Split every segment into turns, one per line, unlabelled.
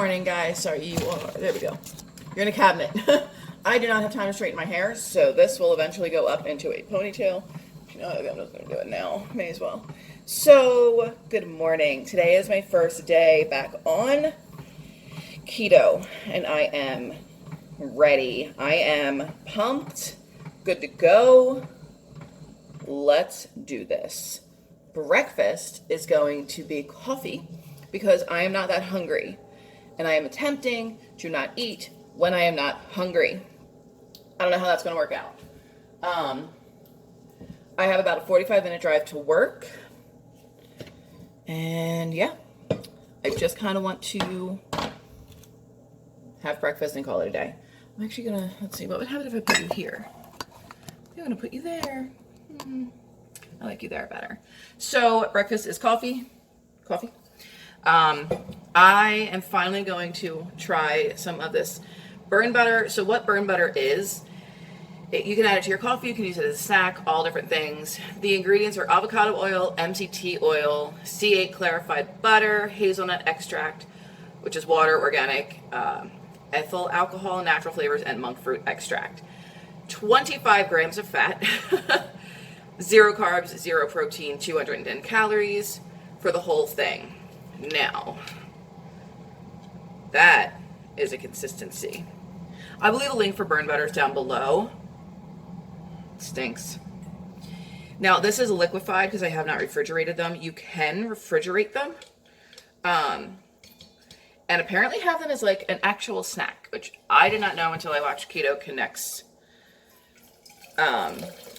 morning, guys. Sorry, you are. There we go. You're in a cabinet. I do not have time to straighten my hair, so this will eventually go up into a ponytail. You know, I'm just going to do it now. May as well. So, good morning. Today is my first day back on keto, and I am ready. I am pumped, good to go. Let's do this. Breakfast is going to be coffee because I am not that hungry, and I am attempting to not eat when I am not hungry. I don't know how that's going to work out. I have about a 45-minute drive to work, and yeah, I just kind of want to have breakfast and call it a day. I'm actually going to, let's see, what would happen if I put you here? I'm going to put you there. I like you there better. So breakfast is coffee. I am finally going to try some of this burn butter. So what burn butter is, you can add it to your coffee, you can use it as a snack, all different things. The ingredients are avocado oil, MCT oil, C8 clarified butter, hazelnut extract, which is water, organic, ethyl alcohol, natural flavors, and monk fruit extract. 25 grams of fat, 0 carbs, 0 protein, 210 calories for the whole thing. Now, that is a consistency. I will leave a link for burn butters down below. Stinks. Now, this is liquefied because I have not refrigerated them. You can refrigerate them. And apparently have them as like an actual snack, which I did not know until I watched Keto Connect's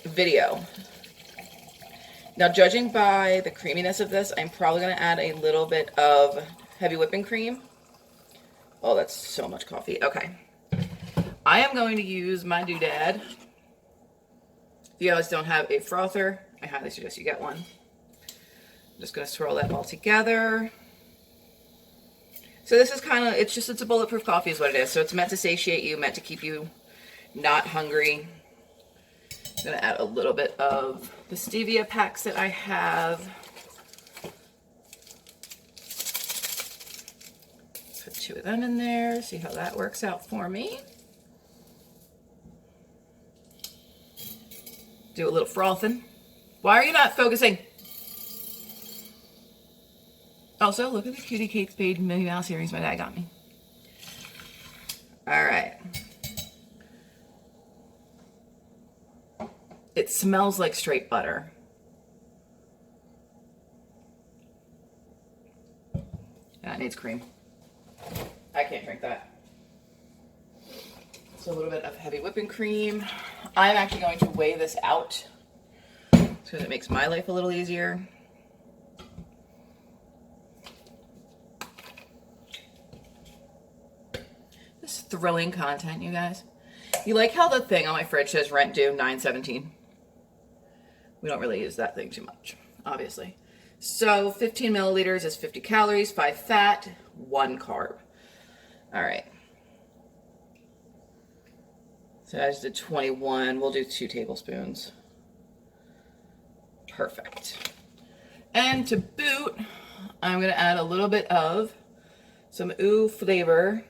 video. Now, judging by the creaminess of this, I'm probably going to add a little bit of heavy whipping cream. Oh, that's so much coffee. Okay. I am going to use my doodad. If you guys don't have a frother, I highly suggest you get one. I'm just going to swirl that all together. So this is kind of, it's a bulletproof coffee is what it is. So it's meant to satiate you, meant to keep you not hungry. I'm going to add a little bit of the stevia packs that I have. Put 2 of them in there, see how that works out for me. Do a little frothing. Why are you not focusing? Also, look at the Cutie Kate Spade Minnie Mouse earrings my dad got me. All right. It smells like straight butter. Yeah, it needs cream. I can't drink that. So a little bit of heavy whipping cream. I'm actually going to weigh this out because it makes my life a little easier. This is thrilling content, you guys. You like how the thing on my fridge says rent due 9/17? We don't really use that thing too much, obviously. So 15 milliliters is 50 calories, 5 fat, 1 carb. All right. So I just did 21. We'll do 2 tablespoons. Perfect. And to boot, I'm going to add a little bit of some ooh flavor.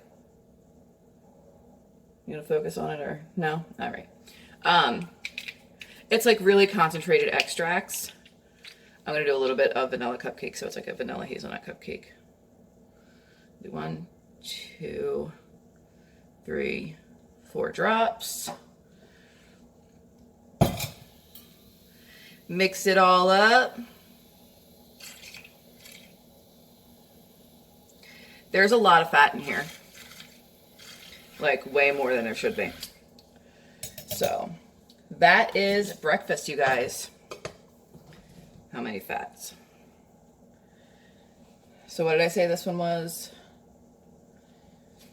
You going to focus on it or no? All right. It's like really concentrated extracts. I'm going to do a little bit of vanilla cupcake, so it's like a vanilla hazelnut cupcake. 1, 2, 3, 4 drops. Mix it all up. There's a lot of fat in here. Like way more than there should be. So that is breakfast, you guys. How many fats? So what did I say this one was?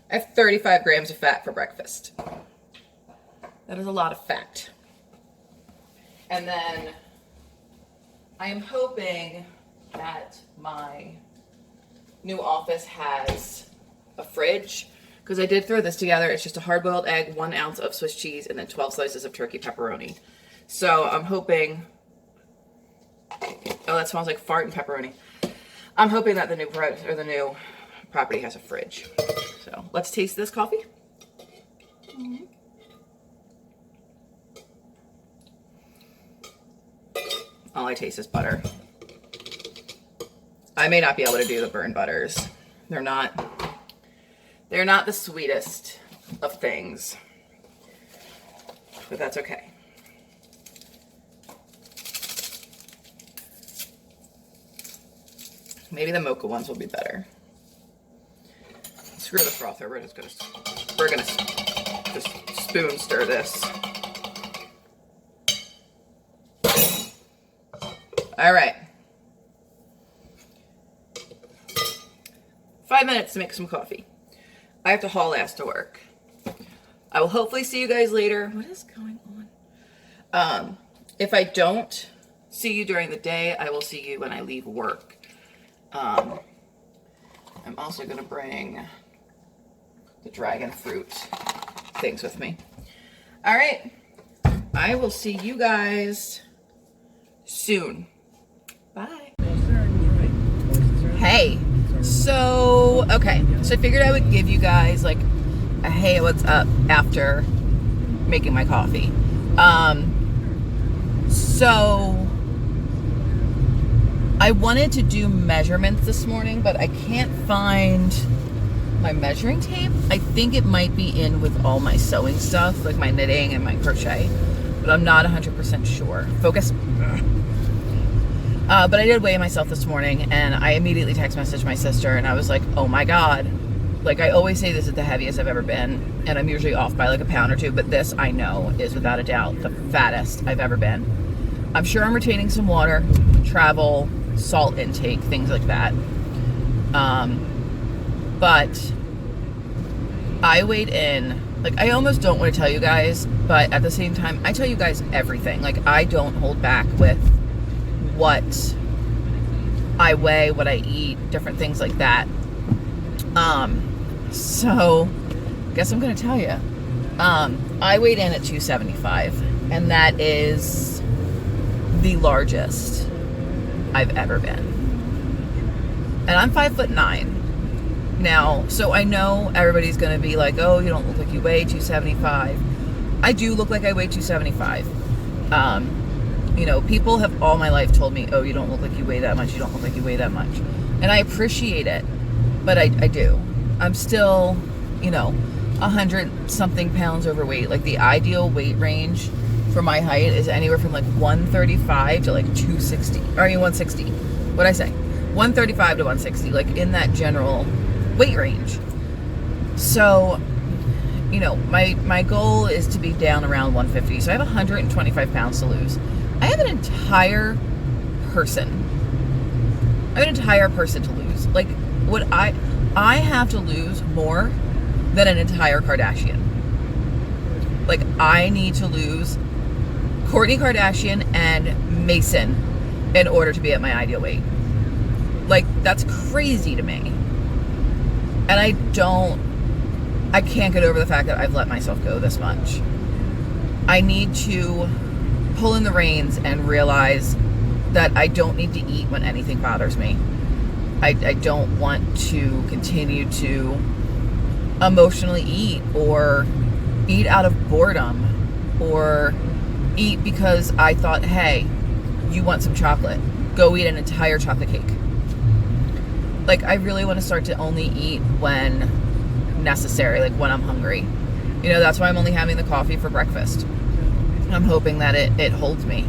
I have 35 grams of fat for breakfast. That is a lot of fat. And then I am hoping that my new office has a fridge, because I did throw this together. It's just a hard-boiled egg, 1 ounce of Swiss cheese, and then 12 slices of turkey pepperoni. So I'm hoping, oh, that smells like fart and pepperoni. I'm hoping that the new property has a fridge. So let's taste this coffee. All I taste is butter. I may not be able to do the burn butters. They're not the sweetest of things, but that's okay. Maybe the mocha ones will be better. Screw the frother. We're gonna just spoon stir this. All right. 5 minutes to make some coffee. I have to haul ass to work. I will hopefully see you guys later. What is going on? If I don't see you during the day, I will see you when I leave work. I'm also going to bring the dragon fruit things with me. All right. I will see you guys soon. Bye. Hey. So I figured I would give you guys like a hey, what's up after making my coffee. So I wanted to do measurements this morning, but I can't find my measuring tape. I think it might be in with all my sewing stuff, like my knitting and my crochet, but I'm not 100% sure. Focus. But I did weigh myself this morning, and I immediately text messaged my sister, and I was like, oh my God. Like, I always say this is the heaviest I've ever been, and I'm usually off by like a pound or two, but this I know is without a doubt the fattest I've ever been. I'm sure I'm retaining some water, travel, salt intake, things like that. But I weighed in, like, I almost don't want to tell you guys, but at the same time, I tell you guys everything. Like, I don't hold back with what I weigh, what I eat, different things like that. So I guess I'm going to tell you. I weighed in at 275, and that is the largest I've ever been. And I'm 5'9". Now, so I know everybody's going to be like, oh, you don't look like you weigh 275. I do look like I weigh 275. You know, people have all my life told me, oh, you don't look like you weigh that much. You don't look like you weigh that much. And I appreciate it, but I do. I'm still, 100 something pounds overweight. Like, the ideal weight range for my height is anywhere from like 135 to like 260. Or 160. What'd I say? 135 to 160. Like, in that general weight range. So, my goal is to be down around 150. So I have 125 pounds to lose. I have an entire person. I have an entire person to lose. Like, what I have to lose more than an entire Kardashian. Like, I need to lose Kourtney Kardashian and Mason in order to be at my ideal weight. Like, that's crazy to me. And I can't get over the fact that I've let myself go this much. I need to pull in the reins and realize that I don't need to eat when anything bothers me. I don't want to continue to emotionally eat, or eat out of boredom, or eat because I thought, hey, you want some chocolate, go eat an entire chocolate cake. Like, I really want to start to only eat when necessary, like when I'm hungry. That's why I'm only having the coffee for breakfast. I'm hoping that it holds me.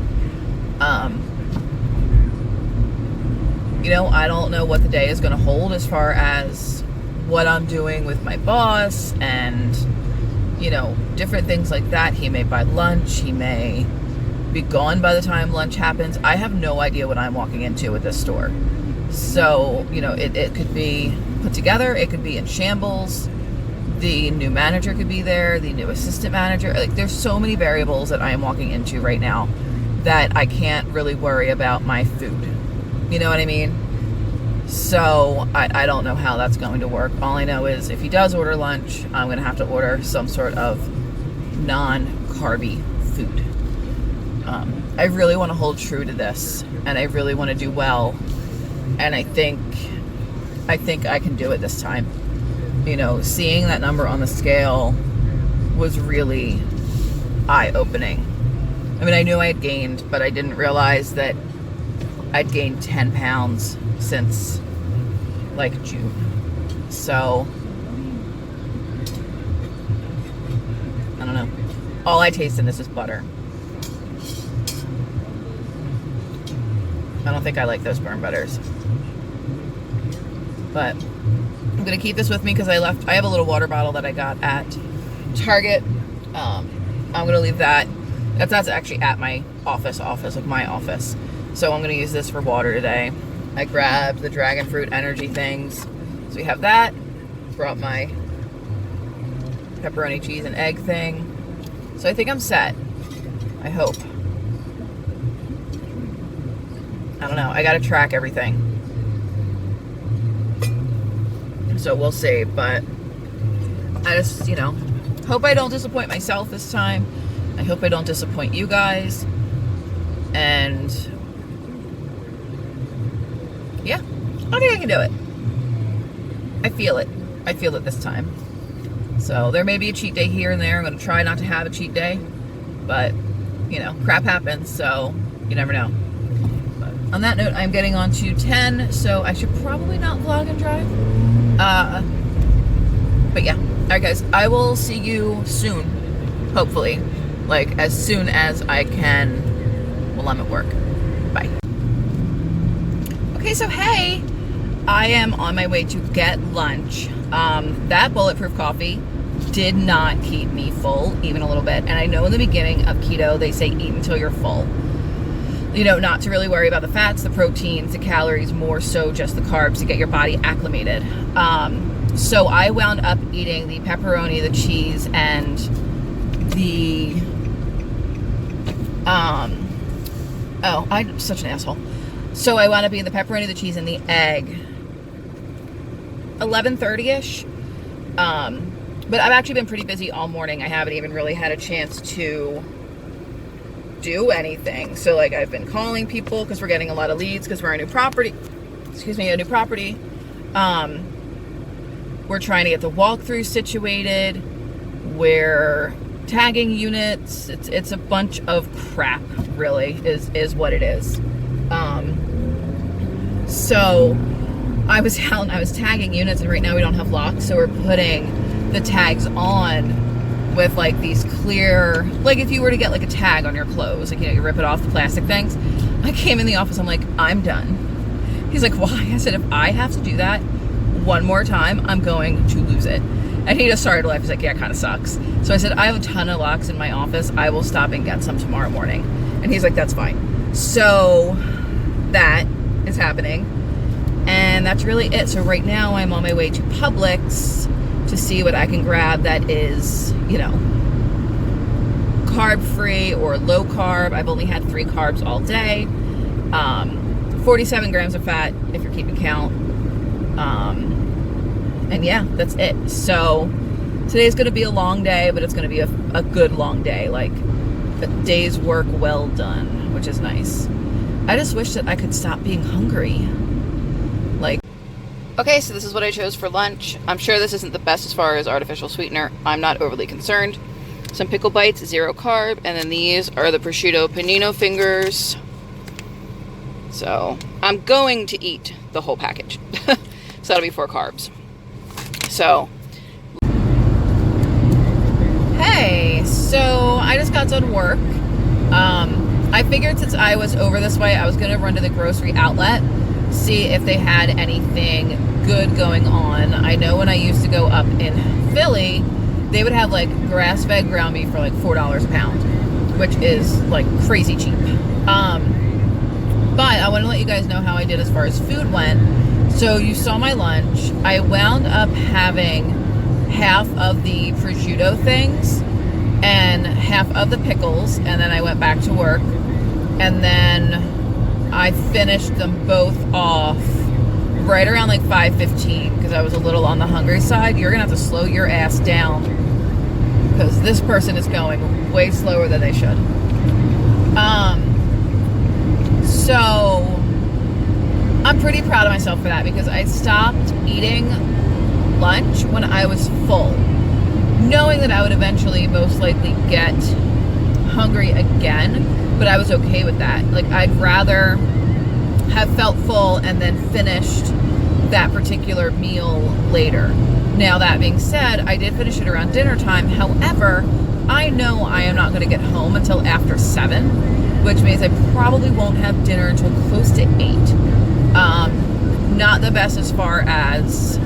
I don't know what the day is going to hold as far as what I'm doing with my boss and, different things like that. He may buy lunch. He may be gone by the time lunch happens. I have no idea what I'm walking into at this store. So, it could be put together. It could be in shambles. The new manager could be there. The new assistant manager. Like, there's so many variables that I am walking into right now that I can't really worry about my food. You know what I mean? So I don't know how that's going to work. All I know is if he does order lunch, I'm going to have to order some sort of non-carby food. I really want to hold true to this, and I really want to do well. And I think I think I can do it this time. You know, seeing that number on the scale was really eye-opening. I mean, I knew I had gained, but I didn't realize that I'd gained 10 pounds since like June. So I don't know. All I taste in this is butter. I don't think I like those burn butters. But I'm gonna keep this with me because I have a little water bottle that I got at Target. I'm gonna leave that. That's actually at my office, like my office. So I'm gonna use this for water today. I grabbed the dragon fruit energy things. So we have that. Brought my pepperoni, cheese, and egg thing. So I think I'm set. I hope. I don't know. I gotta track everything. So we'll see. But I just, you know, hope I don't disappoint myself this time. I hope I don't disappoint you guys. And yeah, I think I can do it. I feel it. I feel it this time. So there may be a cheat day here and there. I'm going to try not to have a cheat day. But, you know, crap happens. So you never know. But on that note, I'm getting on to 10. So I should probably not vlog and drive. But yeah. All right, guys. I will see you soon. Hopefully. Like, as soon as I can while I'm at work. Bye. Okay, so hey. I am on my way to get lunch. That bulletproof coffee did not keep me full, even a little bit. And I know in the beginning of keto, they say eat until you're full. You know, not to really worry about the fats, the proteins, the calories, more so just the carbs to get your body acclimated. So I wound up eating the pepperoni, the cheese, and the, oh, I'm such an asshole. So I wound up eating the pepperoni, the cheese, and the egg 11:30ish. But I've actually been pretty busy all morning. I haven't even really had a chance to do anything. So like I've been calling people because we're getting a lot of leads because we're a new property. A new property. We're trying to get the walkthrough situated. We're tagging units. It's a bunch of crap, really, is what it is. So I was tagging units, and right now we don't have locks, so we're putting the tags on with like these clear, like if you were to get like a tag on your clothes, like, you know, you rip it off the plastic things. I came in the office, I'm like, I'm done. He's like, why? I said, if I have to do that one more time, I'm going to lose it. And he just started to laugh. He's like, yeah, it kind of sucks. So I said, I have a ton of locks in my office. I will stop and get some tomorrow morning. And he's like, that's fine. So that is happening. And that's really it. So right now I'm on my way to Publix to see what I can grab that is, you know, carb free or low carb. I've only had 3 carbs all day. 47 grams of fat if you're keeping count. And yeah, that's it. So today's going to be a long day, but it's going to be a good long day. Like a day's work well done, which is nice. I just wish that I could stop being hungry. Like, okay, so this is what I chose for lunch. I'm sure this isn't the best as far as artificial sweetener. I'm not overly concerned. Some pickle bites, 0 carb, and then these are the prosciutto panino fingers. So I'm going to eat the whole package. So that'll be 4 carbs. So, hey, so I just got done work. I figured since I was over this way, I was going to run to the grocery outlet, see if they had anything good going on. I know when I used to go up in Philly, they would have like grass-fed ground beef for like $4 a pound, which is like crazy cheap. But I want to let you guys know how I did as far as food went. So you saw my lunch. I wound up having half of the prosciutto things and half of the pickles, and then I went back to work, and then I finished them both off right around like 5:15 because I was a little on the hungry side. You're gonna have to slow your ass down because this person is going way slower than they should. So I'm pretty proud of myself for that because I stopped eating lunch when I was full, knowing that I would eventually most likely get hungry again, but I was okay with that. Like, I'd rather have felt full and then finished that particular meal later. Now, that being said, I did finish it around dinner time. However, I know I am not going to get home until after 7, which means I probably won't have dinner until close to 8. Not the best as far as,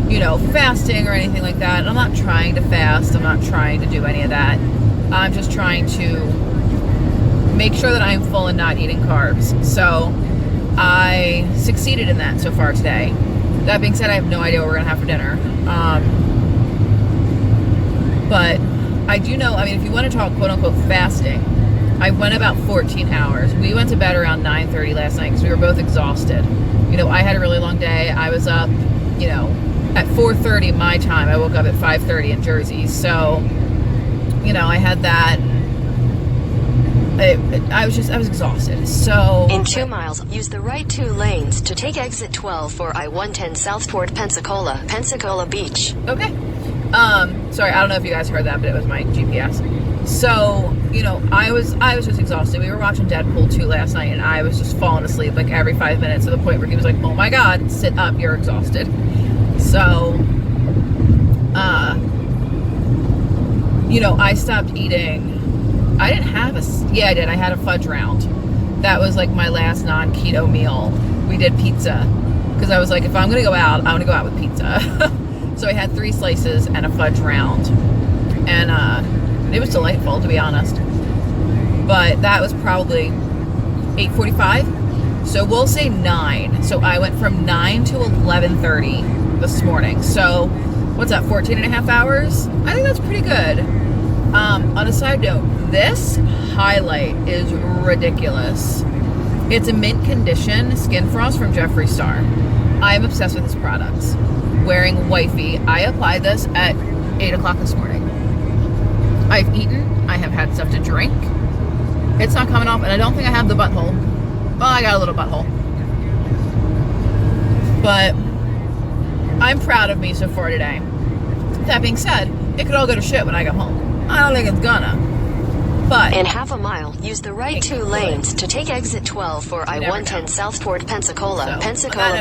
you know, fasting or anything like that. I'm not trying to fast. I'm not trying to do any of that. I'm just trying to make sure that I'm full and not eating carbs. So I succeeded in that so far today. That being said, I have no idea what we're going to have for dinner. But I do know, I mean, if you want to talk quote-unquote fasting, I went about 14 hours. We went to bed around 9:30 last night because we were both exhausted. You know, I had a really long day. I was up, you know, at 4:30 my time. I woke up at 5:30 in Jersey. So, you know, I had that. I was exhausted. So
in 2 miles, use the right 2 lanes to take exit 12 for I-110 Southport, Pensacola Beach.
Okay. Sorry, I don't know if you guys heard that, but it was my GPS. So, you know, I was just exhausted. We were watching Deadpool 2 last night, and I was just falling asleep like every 5 minutes to the point where he was like, "Oh my God, sit up, you're exhausted." So, you know, I stopped eating. I didn't have I did. I had a fudge round. That was like my last non-keto meal. We did pizza because I was like, if I'm going to go out, I'm going to go out with pizza. So I had 3 slices and a fudge round. And it was delightful, to be honest. But that was probably 8:45. So we'll say 9. So I went from 9 to 11:30 this morning. So what's that, 14 and a half hours? I think that's pretty good. On a side note, this highlight is ridiculous. It's a mint condition skin frost from Jeffree Star. I am obsessed with this product. Wearing wifey, I applied this at 8 o'clock this morning. I've eaten, I have had stuff to drink. It's not coming off, and I don't think I have the butthole. Well, I got a little butthole. But I'm proud of me so far today. That being said, it could all go to shit when I go home. I don't think it's gonna. But
in half a mile, use the right 2 lanes to take exit 12 for I-110 Southport, Pensacola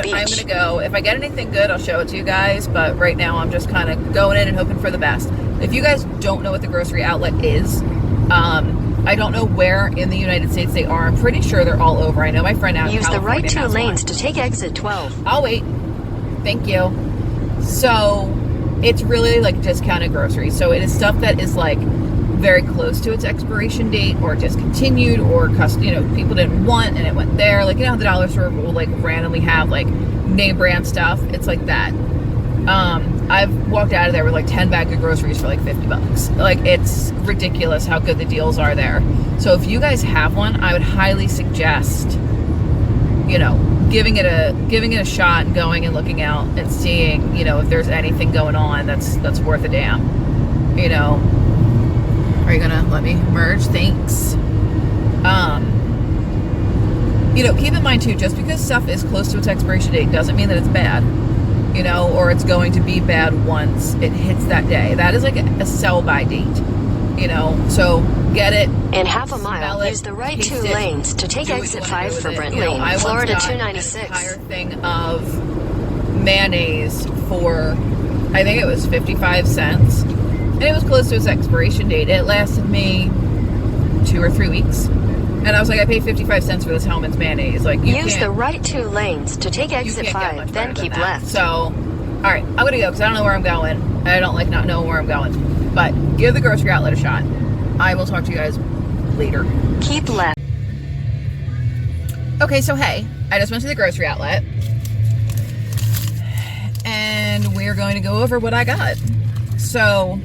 Beach.
I'm gonna go. If I get anything good, I'll show it to you guys. But right now, I'm just kind of going in and hoping for the best. If you guys don't know what the grocery outlet is, I don't know where in the United States they are. I'm pretty sure they're all over. I know my friend out in California
use the right 2 lanes
one.
to take exit 12.
I'll wait. Thank you. So it's really like discounted groceries. So it is stuff that is like very close to its expiration date or discontinued or people didn't want and it went there. Like, you know how the dollar store will like randomly have like name brand stuff. It's like that. I've walked out of there with like 10 bags of groceries for like $50. Like, it's ridiculous how good the deals are there. So if you guys have one, I would highly suggest, giving it a shot and going and looking out and seeing, if there's anything going on that's worth a damn. Are you gonna let me merge? Thanks. Keep in mind too, just because stuff is close to its expiration date doesn't mean that it's bad. Or it's going to be bad once it hits that day. That is like a sell-by date. So get it.
In half a mile, use the right 2 lanes to take exit 5 for Brent Lane, Florida 296.
An entire thing of mayonnaise for, I think it was 55 cents. And it was close to its expiration date. It lasted me 2 or 3 weeks. And I was like, I paid 55 cents for this Hellmann's mayonnaise. Like,
use the right 2 lanes to take exit 5, then keep left.
So, all right, I'm going to go because I don't know where I'm going. And I don't like not knowing where I'm going. But give the grocery outlet a shot. I will talk to you guys later.
Keep left.
Okay, so hey, I just went to the grocery outlet. And we're going to go over what I got. So,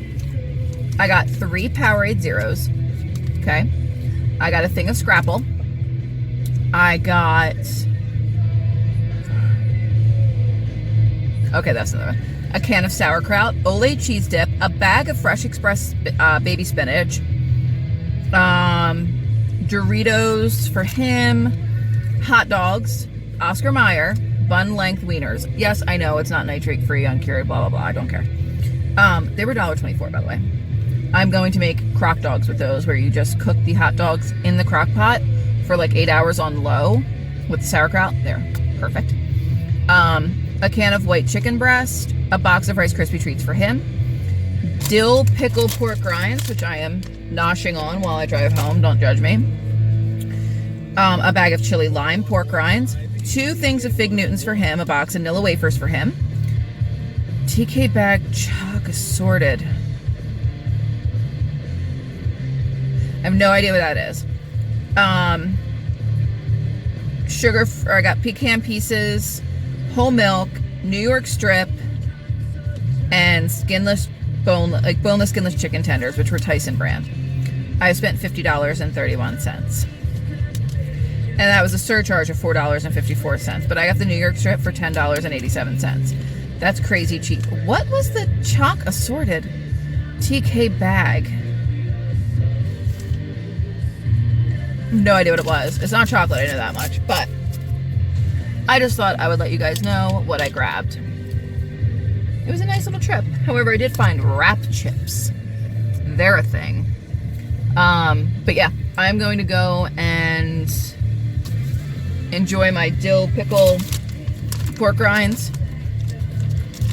I got 3 Powerade Zeros. Okay. I got a thing of Scrapple. I got... Okay, that's another one. A can of sauerkraut, Olay cheese dip, a bag of Fresh Express baby spinach, Doritos for him, hot dogs, Oscar Mayer bun length wieners. Yes, I know it's not nitrate free, uncured, blah blah blah. I don't care. They were $1.24, by the way. I'm going to make crock dogs with those, where you just cook the hot dogs in the crock pot for like 8 hours on low with the sauerkraut. There, perfect. A can of white chicken breast, a box of Rice Krispie treats for him, dill pickle pork rinds, which I am noshing on while I drive home. Don't judge me. A bag of chili lime pork rinds, 2 things of Fig Newtons for him, a box of Nilla wafers for him, TK bag chalk assorted. I have no idea what that is. I got pecan pieces, whole milk, New York strip, and boneless skinless chicken tenders, which were Tyson brand. I spent $50.31. And that was a surcharge of $4.54. But I got the New York strip for $10.87. That's crazy cheap. What was the chalk assorted TK bag? No idea what it was. It's not chocolate, I know that much. But I just thought I would let you guys know what I grabbed. It was a nice little trip. However, I did find wrap chips. They're a thing. But yeah, I'm going to go and enjoy my dill pickle pork rinds.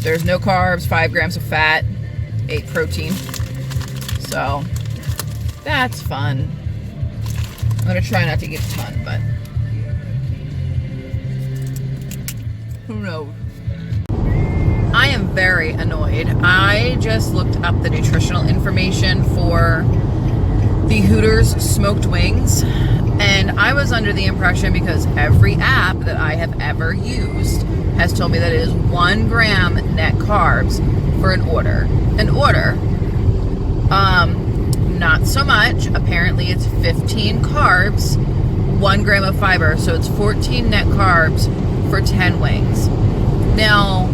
There's no carbs, 5 grams of fat, 8 protein. So that's fun. I'm gonna try not to eat a ton, but who knows? I am very annoyed. I just looked up the nutritional information for the Hooters smoked wings, and I was under the impression, because every app that I have ever used has told me that it is 1 gram net carbs for an order. Not so much. Apparently it's 15 carbs, 1 gram of fiber, so it's 14 net carbs for 10 wings. Now,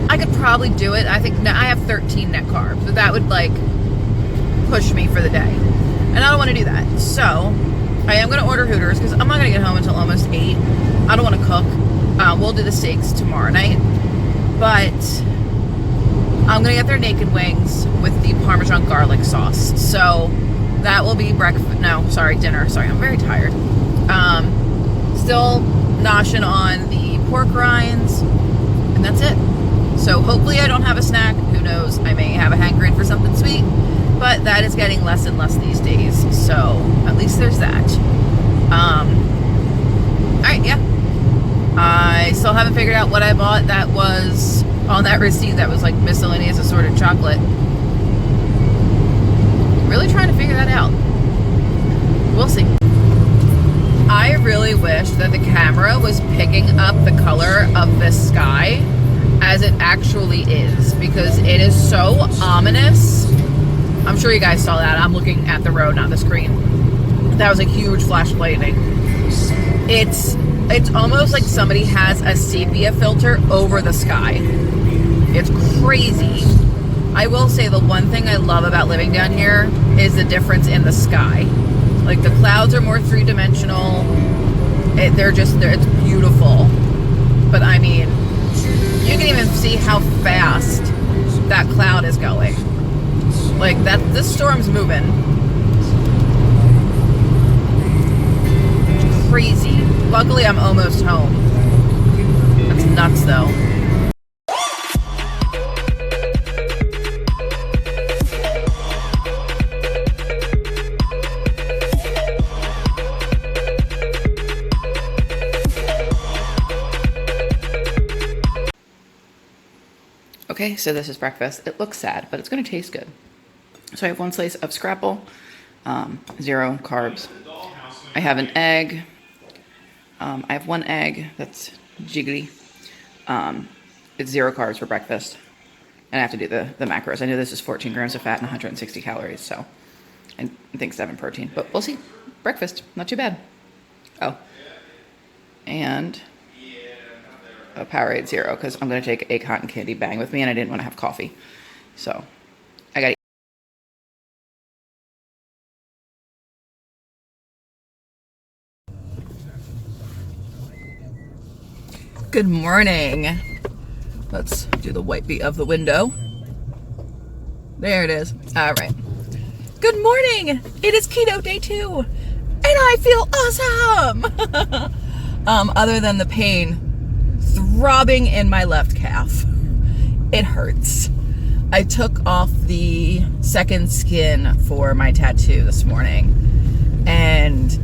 I could probably do it. I think now I have 13 net carbs, so that would like push me for the day. And I don't want to do that. So I am going to order Hooters, because I'm not going to get home until almost 8. I don't want to cook. We'll do the steaks tomorrow night. But I'm going to get their naked wings with the Parmesan garlic sauce. So that will be breakfast. No, sorry, dinner. Sorry, I'm very tired. Still noshing on the pork rinds. And that's it. So hopefully I don't have a snack. Who knows? I may have a hankering for something sweet. But that is getting less and less these days. So at least there's that. Alright, yeah. I still haven't figured out what I bought that was on that receipt that was like miscellaneous assorted chocolate. Really trying to figure that out. We'll see. I really wish that the camera was picking up the color of the sky as it actually is, because it is so ominous. I'm sure you guys saw that. I'm looking at the road, not the screen. That was a huge flash of lightning. It's almost like somebody has a sepia filter over the sky. It's crazy. I will say the one thing I love about living down here is the difference in the sky. Like the clouds are more three-dimensional. It's beautiful. But I mean, you can even see how fast that cloud is going. Like this storm's moving. It's crazy. Luckily, I'm almost home. That's nuts, though. Okay, so this is breakfast. It looks sad, but it's going to taste good. So I have 1 slice of scrapple, 0 carbs. I have an egg. I have 1 egg that's jiggly. It's 0 carbs for breakfast. And I have to do the macros. I know this is 14 grams of fat and 160 calories, so I think 7 protein. But we'll see. Breakfast, not too bad. Oh. And a Powerade 0, because I'm going to take a cotton candy bang with me, and I didn't want to have coffee. So I got to Good morning. Let's do the white beat of the window. There it is. All right. Good morning. It is Keto Day 2, and I feel awesome. Other than the pain throbbing in my left calf. It hurts. I took off the second skin for my tattoo this morning, and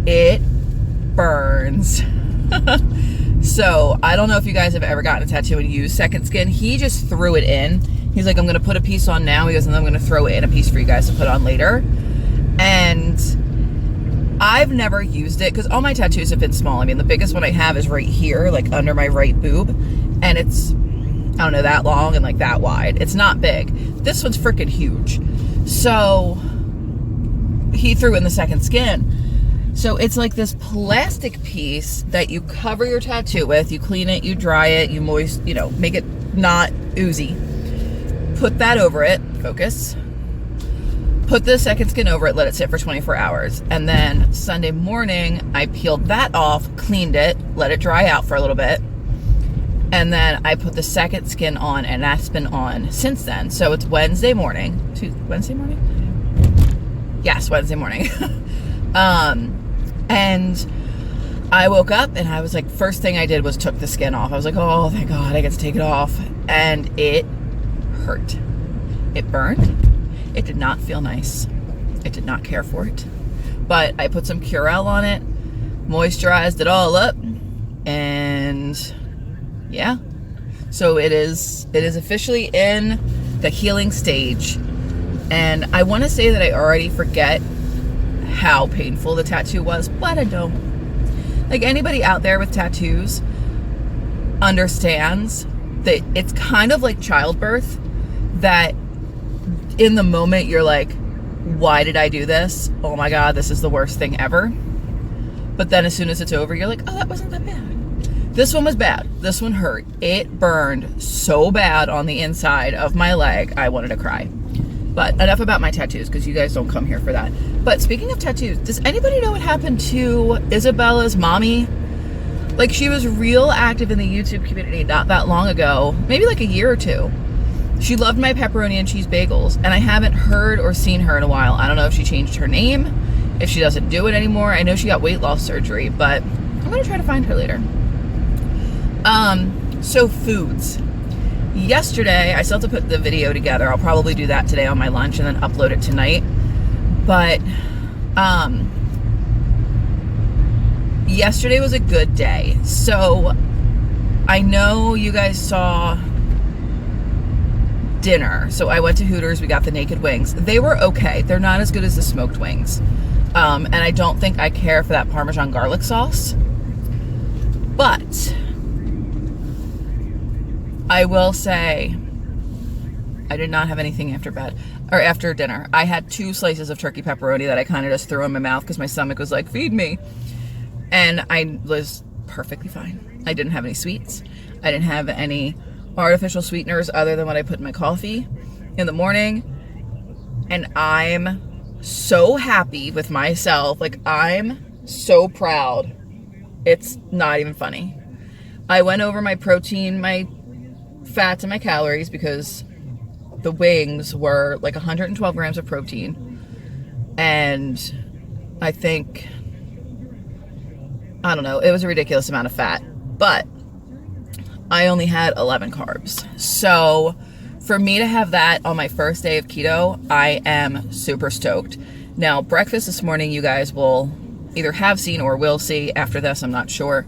it burns. So I don't know if you guys have ever gotten a tattoo and used second skin. He just threw it in. He's like, I'm going to put a piece on now. He goes, and then I'm going to throw in a piece for you guys to put on later. And I've never used it because all my tattoos have been small. I mean, the biggest one I have is right here, like under my right boob. And it's, I don't know, that long and like that wide. It's not big. This one's freaking huge. So he threw in the second skin. So it's like this plastic piece that you cover your tattoo with. You clean it, you dry it, you make it not oozy. Put that over it, focus. Put the second skin over it, let it sit for 24 hours. And then Sunday morning, I peeled that off, cleaned it, let it dry out for a little bit. And then I put the second skin on, and that's been on since then. So it's Wednesday morning. Wednesday morning? Yes, Wednesday morning. And I woke up and I was like, first thing I did was took the skin off. I was like, oh, thank God I get to take it off. And it hurt. It burned. It did not feel nice. I did not care for it. But I put some Curel on it, moisturized it all up, and yeah. So it is officially in the healing stage. And I want to say that I already forget how painful the tattoo was, but I don't. Like, anybody out there with tattoos understands that it's kind of like childbirth, that in the moment you're like, why did I do this? Oh my God, this is the worst thing ever. But then as soon as it's over, you're like, oh, that wasn't that bad. This one was bad. This one hurt. It burned so bad on the inside of my leg, I wanted to cry. But enough about my tattoos, because you guys don't come here for that. But speaking of tattoos, does anybody know what happened to Isabella's mommy? Like, she was real active in the YouTube community not that long ago, maybe like a year or two. She loved my pepperoni and cheese bagels, and I haven't heard or seen her in a while. I don't know if she changed her name, if she doesn't do it anymore. I know she got weight loss surgery, but I'm gonna try to find her later. So foods. Yesterday, I still have to put the video together. I'll probably do that today on my lunch and then upload it tonight. But yesterday was a good day. So I know you guys saw dinner. So I went to Hooters. We got the naked wings. They were okay. They're not as good as the smoked wings. And I don't think I care for that Parmesan garlic sauce. But I will say, I did not have anything after dinner. I had 2 slices of turkey pepperoni that I kind of just threw in my mouth because my stomach was like, feed me. And I was perfectly fine. I didn't have any sweets. I didn't have any artificial sweeteners other than what I put in my coffee in the morning. And I'm so happy with myself. Like, I'm so proud. It's not even funny. I went over my protein, my fats, and my calories because the wings were like 112 grams of protein, and I think, I don't know, it was a ridiculous amount of fat, but I only had 11 carbs. So for me to have that on my first day of keto, I am super stoked. Now, breakfast this morning, you guys will either have seen or will see after this, I'm not sure.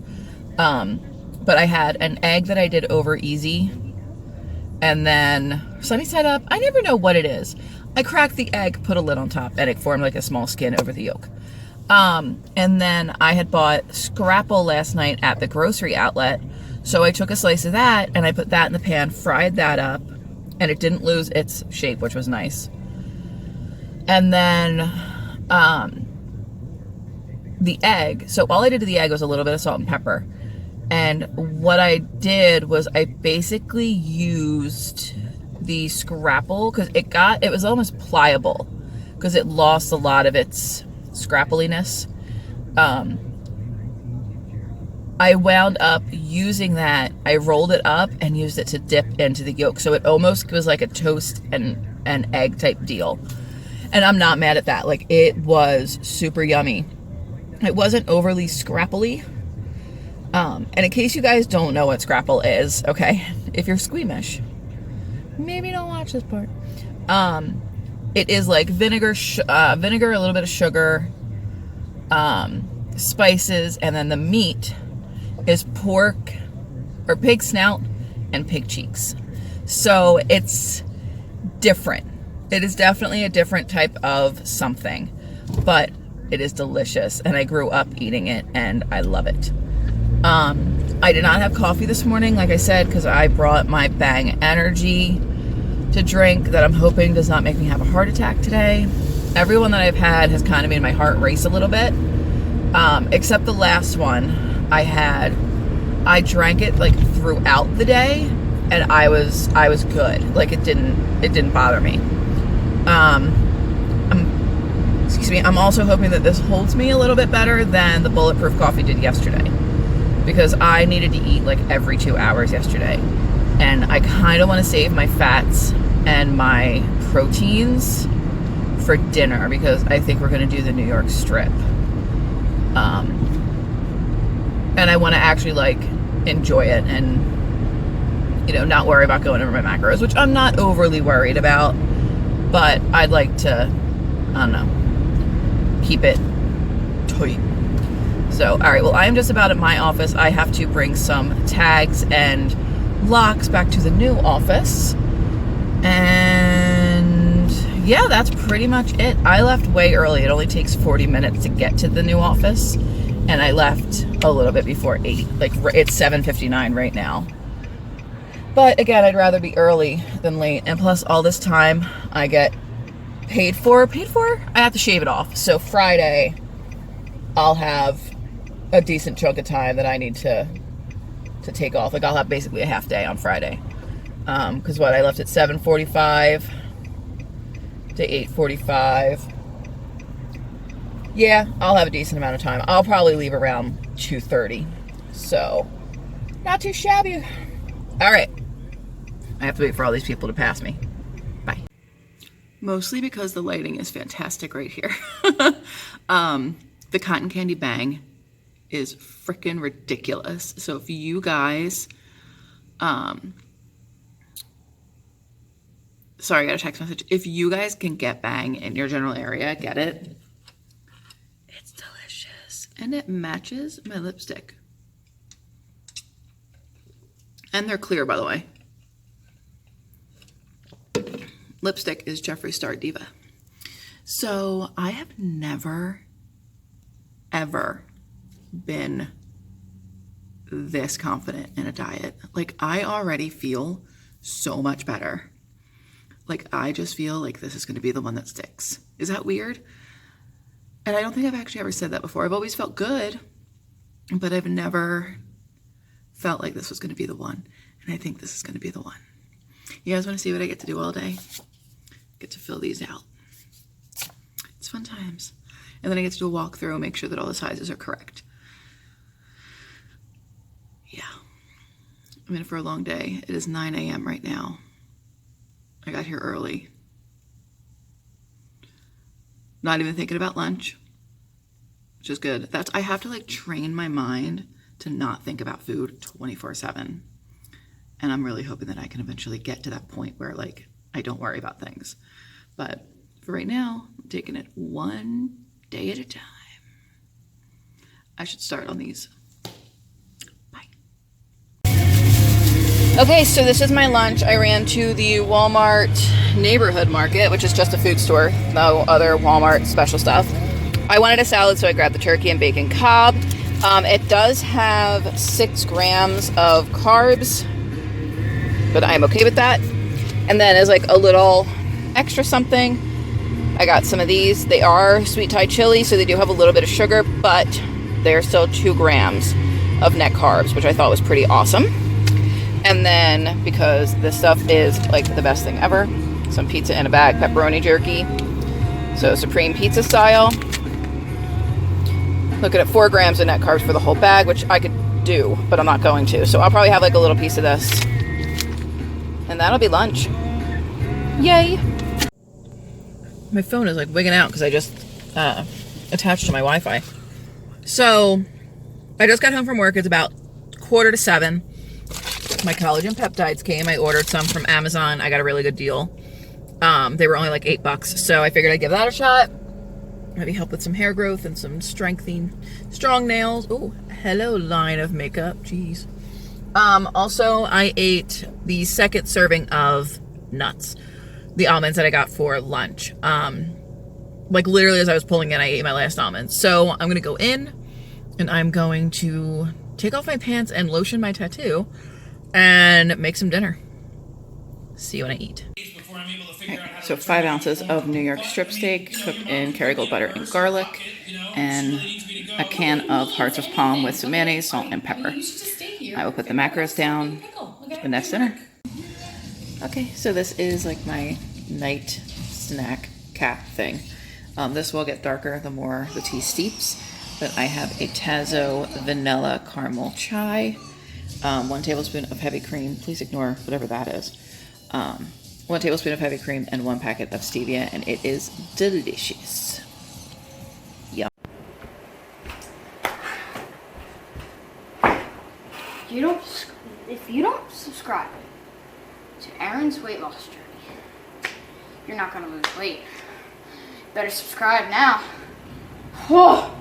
But I had an egg that I did over easy, and then sunny side up. I never know what it is. I cracked the egg, put a lid on top, and it formed like a small skin over the yolk. And then I had bought Scrapple last night at the grocery outlet. So I took a slice of that and I put that in the pan, fried that up, and it didn't lose its shape, which was nice. And then the egg. So all I did to the egg was a little bit of salt and pepper. And what I did was I basically used the Scrapple because it was almost pliable because it lost a lot of its scrappliness. I wound up using that. I rolled it up and used it to dip into the yolk. So it almost was like a toast and an egg type deal. And I'm not mad at that. Like, it was super yummy. It wasn't overly scrappily. And in case you guys don't know what scrapple is, okay, if you're squeamish, maybe don't watch this part. It is like vinegar, a little bit of sugar, spices, and then the meat is pork or pig snout and pig cheeks. So it's different. It is definitely a different type of something, but it is delicious, and I grew up eating it, and I love it. I did not have coffee this morning, like I said, because I brought my Bang Energy to drink that I'm hoping does not make me have a heart attack today. Everyone that I've had has kind of made my heart race a little bit, except the last one I drank it like throughout the day, and I was good. Like, it didn't bother me. I'm also hoping that this holds me a little bit better than the bulletproof coffee did yesterday, because I needed to eat like every 2 hours yesterday, and I kind of want to save my fats and my proteins for dinner, because I think we're going to do the New York strip. And I want to actually like enjoy it and, you know, not worry about going over my macros, which I'm not overly worried about, but I'd like to, I don't know, keep it tight. So, all right, well, I am just about at my office. I have to bring some tags and locks back to the new office. And yeah, that's pretty much it. I left way early. It only takes 40 minutes to get to the new office, and I left a little bit before 8. Like, it's 7:59 right now. But again, I'd rather be early than late. And plus, all this time I get paid for, I have to shave it off. So Friday, I'll have a decent chunk of time that I need to take off. Like, I'll have basically a half day on Friday. Because I left at 7:45 to 8:45. Yeah, I'll have a decent amount of time. I'll probably leave around 2:30. So, not too shabby. All right. I have to wait for all these people to pass me. Bye. Mostly because the lighting is fantastic right here. The cotton candy Bang is freaking ridiculous. So if you guys, sorry, I got a text message. If you guys can get Bang in your general area, get it. It's delicious. And it matches my lipstick. And they're clear, by the way. Lipstick is Jeffree Star Diva. So I have never, ever been this confident in a diet. Like, I already feel so much better. Like, I just feel like this is going to be the one that sticks. Is that weird? And I don't think I've actually ever said that before. I've always felt good, but I've never felt like this was going to be the one. And I think this is going to be the one. You guys want to see what I get to do all day? Get to fill these out. It's fun times. And then I get to do a walkthrough and make sure that all the sizes are correct. Yeah. I'm in for a long day. It is 9 a.m. right now. I got here early. Not even thinking about lunch, which is good. I have to like train my mind to not think about food 24/7. And I'm really hoping that I can eventually get to that point where like I don't worry about things. But for right now, I'm taking it one day at a time. I should start on these. Bye. Okay, so this is my lunch. I ran to the Walmart neighborhood market, which is just a food store, no other Walmart special stuff. I wanted a salad, so I grabbed the turkey and bacon Cobb. It does have 6 grams of carbs, but I'm okay with that. And then as like a little extra something, I got some of these. They are sweet Thai chili, so they do have a little bit of sugar, but they're still 2 grams of net carbs, which I thought was pretty awesome. And then, because this stuff is like the best thing ever, some pizza in a bag, pepperoni jerky. So supreme pizza style. Looking at 4 grams of net carbs for the whole bag, which I could do, but I'm not going to. So I'll probably have like a little piece of this. And that'll be lunch. Yay! My phone is like wigging out because I just attached to my Wi-Fi. So I just got home from work. It's about 6:45. My collagen peptides came. I ordered some from Amazon. I got a really good deal. They were only like $8, so I figured I'd give that a shot. Maybe help with some hair growth and some strong nails. Oh, hello, line of makeup. Jeez. Also, I ate the second serving of nuts, the almonds that I got for lunch. Like literally as I was pulling in, I ate my last almond. So I'm gonna go in and I'm going to take off my pants and lotion my tattoo and make some dinner. See you when I eat. Right, so 5 ounces of New York strip steak cooked in Kerrygold butter and garlic, and a can of Hearts of Palm with some mayonnaise, salt, and pepper. I will put the macros down, and that's dinner. Okay, so this is like my night snack cap thing. This will get darker the more the tea steeps, but I have a Tazo vanilla caramel chai, 1 tablespoon of heavy cream. Please ignore whatever that is. 1 tablespoon of heavy cream and 1 packet of stevia, and it is delicious. Yum.
If you don't subscribe to Aaron's weight loss journey, you're not gonna lose weight. Better subscribe now. Oh.